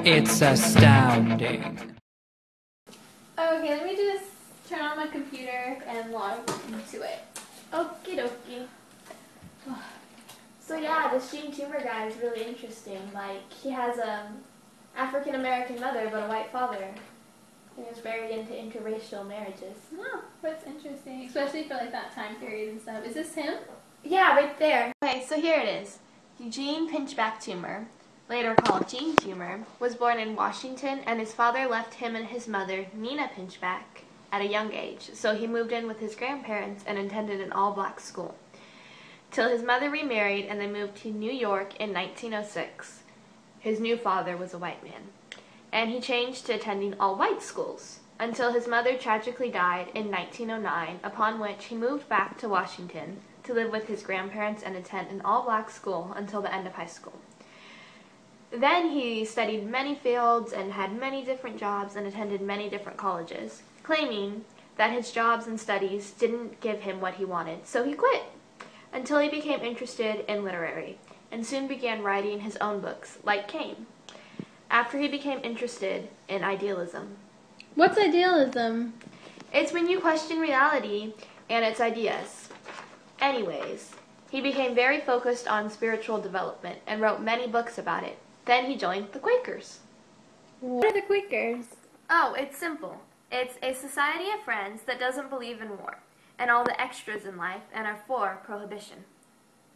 It's astounding. Okay, let me just turn on my computer and log into it. Okie dokie. So yeah, this Gene Tumor guy is really interesting. Like, he has a African-American mother but a white father. He was very into interracial marriages. Oh, that's interesting, especially for like that time period and stuff. Is this him? Yeah, right there. Okay, so here it is. Eugene Pinchback Tumor, later called Gene Tumor, was born in Washington, and his father left him and his mother, Nina Pinchback, at a young age, so he moved in with his grandparents and attended an all-black school, till his mother remarried and they moved to New York in 1906. His new father was a white man, and he changed to attending all-white schools, until his mother tragically died in 1909, upon which he moved back to Washington to live with his grandparents and attend an all-black school until the end of high school. Then he studied many fields and had many different jobs and attended many different colleges, claiming that his jobs and studies didn't give him what he wanted, so he quit, until he became interested in literary, and soon began writing his own books, like Cain, after he became interested in idealism. What's idealism? It's when you question reality and its ideas. Anyways, he became very focused on spiritual development and wrote many books about it. Then he joined the Quakers. What are the Quakers? Oh, it's simple. It's a society of friends that doesn't believe in war and all the extras in life and are for prohibition.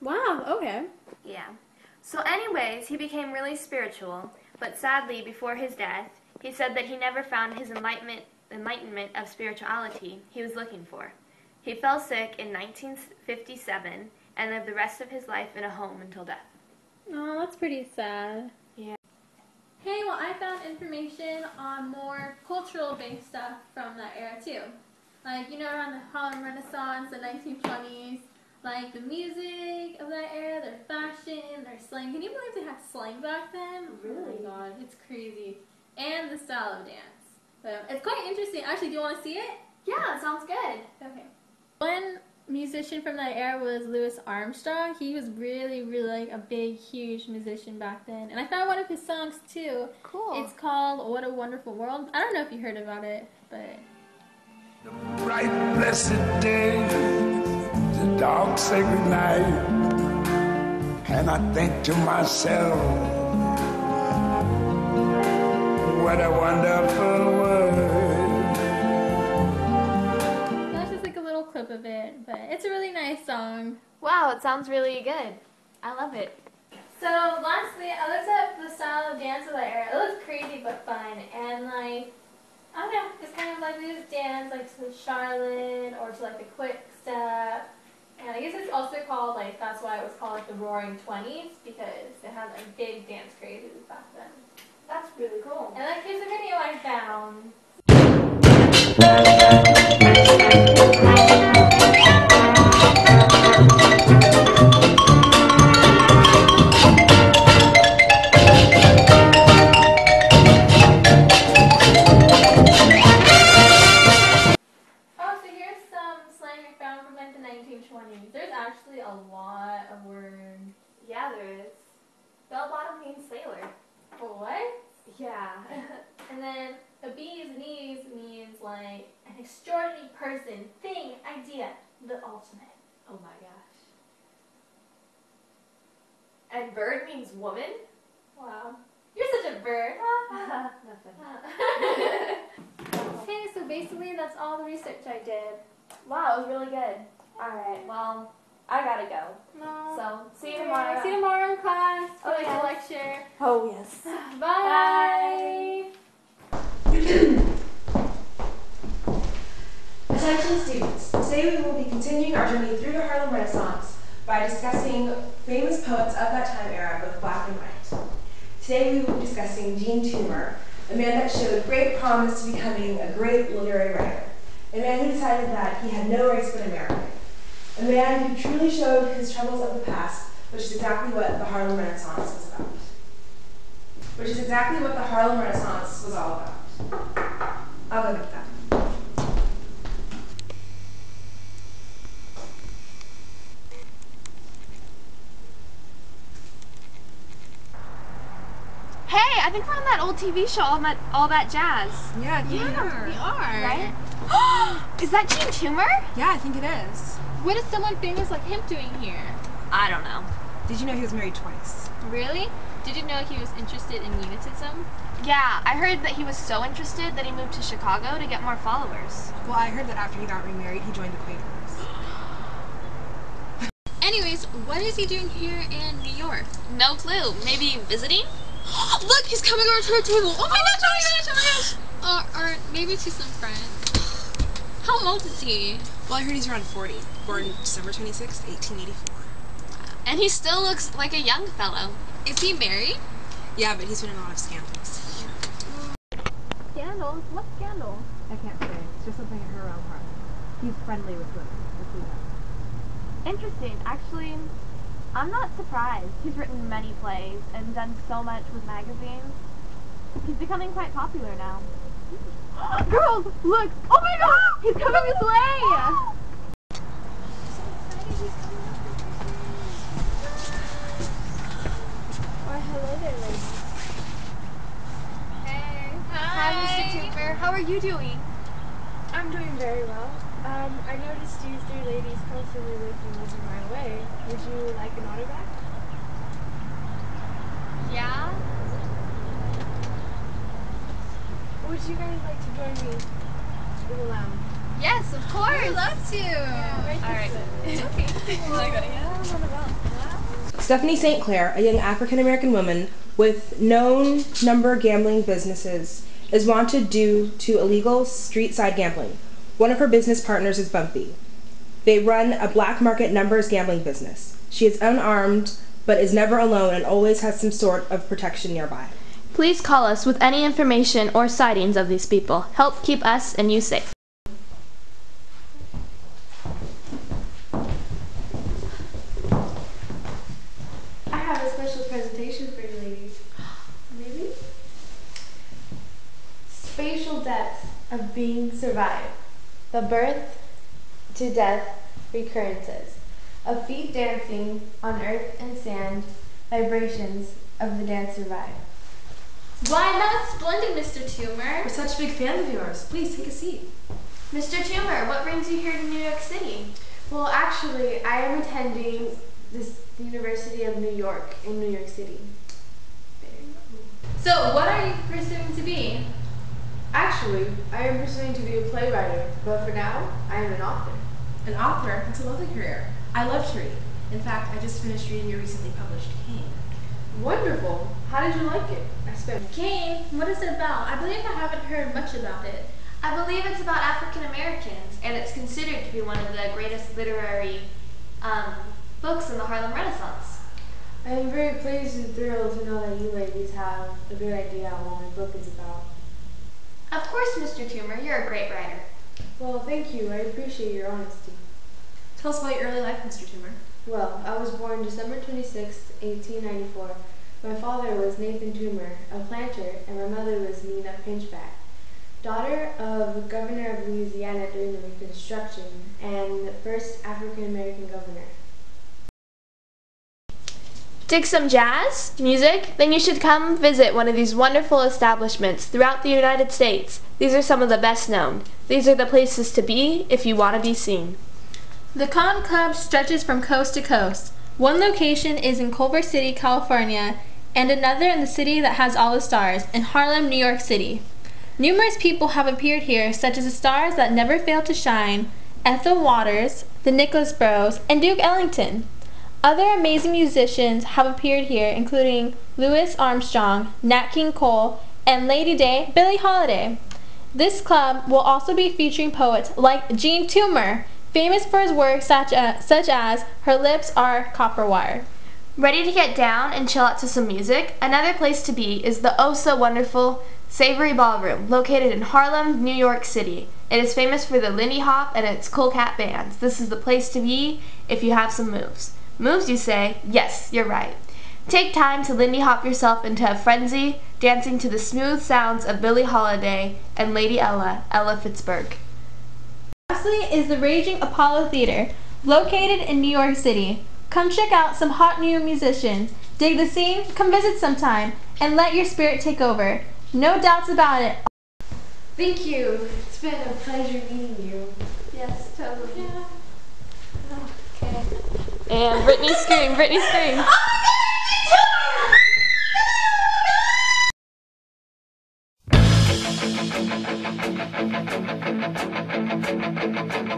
Wow, okay. Yeah. So anyways, he became really spiritual, but sadly, before his death, he said that he never found his enlightenment of spirituality he was looking for. He fell sick in 1957 and lived the rest of his life in a home until death. Oh, that's pretty sad. Yeah. Hey, well, I found information on more cultural-based stuff from that era, too. Like, you know, around the Harlem Renaissance, the 1920s, like the music of that era, their fashion, their slang. Can you believe they had slang back then? Really? Oh my god, it's crazy. And the style of dance. So, it's quite interesting. Actually, do you want to see it? Yeah, sounds good. Okay. One musician from that era was Louis Armstrong. He was really, really like a big, huge musician back then. And I found one of his songs too. Cool. It's called What a Wonderful World. I don't know if you heard about it, but... The bright, blessed day, the dark, sacred night, and I think to myself, what a wonderful world. That's just like a little clip of it, but it's a really nice song. Wow, it sounds really good. I love it. So, lastly, I looked up the style of dance of that era. It looks crazy but fun, and like, I don't know, it's kind of like we just dance like to the Charlotte or to like the quick step. And I guess it's also called, like, that's why it was called like the Roaring 20s, because it had like big dance crazes back then. That's really cool. And like, here's a video I found. There's actually a lot of words. Yeah, there is. Bell bottom means sailor. What? Yeah. And then a bees knees means like an extraordinary person, thing, idea, the ultimate. Oh my gosh. And bird means woman? Wow. You're such a bird. Nothing. Okay, so basically that's all the research I did. Wow, it was really good. Alright, well, I gotta go. No. So, see you tomorrow. See you tomorrow in class for Oh, like yes. a lecture. Oh, yes. Bye. Attention students, today we will be continuing our journey through the Harlem Renaissance by discussing famous poets of that time era, both black and white. Today we will be discussing Gene Tumor, a man that showed great promise to becoming a great literary writer, a man who decided that he had no race but American, a man who truly showed his troubles of the past, which is exactly what the Harlem Renaissance was about. Which is exactly what the Harlem Renaissance was all about. I'll go with that. Hey, I think we're on that old TV show, all that jazz. Yeah, We are. Right? Is that Gene Tumor? Yeah, I think it is. What is someone famous like him doing here? I don't know. Did you know he was married twice? Really? Did you know he was interested in Unitism? Yeah, I heard that he was so interested that he moved to Chicago to get more followers. Well, I heard that after he got remarried, he joined the Quakers. Anyways, what is he doing here in New York? No clue. Maybe visiting? Look, he's coming over to our table. Oh my gosh, oh my gosh, oh my gosh. Or maybe to some friends. How old is he? Well, I heard he's around 40. Born December 26th, 1884. And he still looks like a young fellow. Is he married? Yeah, but he's been in a lot of scandals. Scandals? What scandal? I can't say. It's just something I heard around Harlem. He's friendly with women. That's what he knows. Interesting. Actually, I'm not surprised. He's written many plays and done so much with magazines. He's becoming quite popular now. Girls, look! Oh my god! He's coming this way! Hello there, ladies. Hey. Hi. Mr. Cooper. How are you doing? I'm doing very well. I noticed you three ladies constantly looking moving right away. Would you like an autograph? Yeah? Would you guys like to join me in the lounge? Yes, of course. I'd love to. Alright. Stephanie St. Clair, a young African-American woman with known number gambling businesses, is wanted due to illegal street-side gambling. One of her business partners is Bumpy. They run a black market numbers gambling business. She is unarmed, but is never alone and always has some sort of protection nearby. Please call us with any information or sightings of these people. Help keep us and you safe. I have a special presentation for you ladies. Maybe? Spatial depth of being survived. The birth to death recurrences. Of feet dancing on earth and sand. Vibrations of the dance survive. Why, that's splendid, Mr. Tumor. We're such big fans of yours. Please take a seat. Mr. Tumor, what brings you here to New York City? Well, actually, I am attending this University of New York in New York City. So, what are you pursuing to be? Actually, I am pursuing to be a playwright, but for now, I am an author. An author? That's a lovely career. I love to read. In fact, I just finished reading your recently published Cane. Wonderful. How did you like it? I spent. Cane? What is it about? I believe I haven't heard much about it. I believe it's about African Americans, and it's considered to be one of the greatest literary books in the Harlem Renaissance. I am very pleased and thrilled to know that you ladies have a good idea on what my book is about. Of course, Mr. Tumor, you're a great writer. Well, thank you. I appreciate your honesty. Tell us about your early life, Mr. Tumor. Well, I was born December 26, 1894. My father was Nathan Toomer, a planter, and my mother was Nina Pinchback, daughter of the governor of Louisiana during the Reconstruction and the first African-American governor. Dig some jazz? Music? Then you should come visit one of these wonderful establishments throughout the United States. These are some of the best known. These are the places to be if you want to be seen. The Con Club stretches from coast to coast. One location is in Culver City, California, and another in the city that has all the stars, in Harlem, New York City. Numerous people have appeared here, such as the stars that never fail to shine, Ethel Waters, the Nicholas Bros, and Duke Ellington. Other amazing musicians have appeared here, including Louis Armstrong, Nat King Cole, and Lady Day, Billie Holiday. This club will also be featuring poets like Gene Tumor, famous for his work such as Her Lips Are Copper Wire. Ready to get down and chill out to some music? Another place to be is the oh-so-wonderful Savory Ballroom, located in Harlem, New York City. It is famous for the Lindy Hop and its Cool Cat bands. This is the place to be if you have some moves. Moves, you say? Yes, you're right. Take time to Lindy Hop yourself into a frenzy, dancing to the smooth sounds of Billie Holiday and Lady Ella Fitzgerald. Lastly is the Raging Apollo Theater, located in New York City. Come check out some hot new musicians Dig the scene? Come visit sometime and let your spirit take over. No doubts about it. Thank you. It's been a pleasure meeting you. Yes, totally. Yeah. Okay. And Brittany scream, Brittany scream.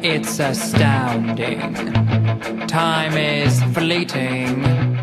It's astounding. Time is fleeting.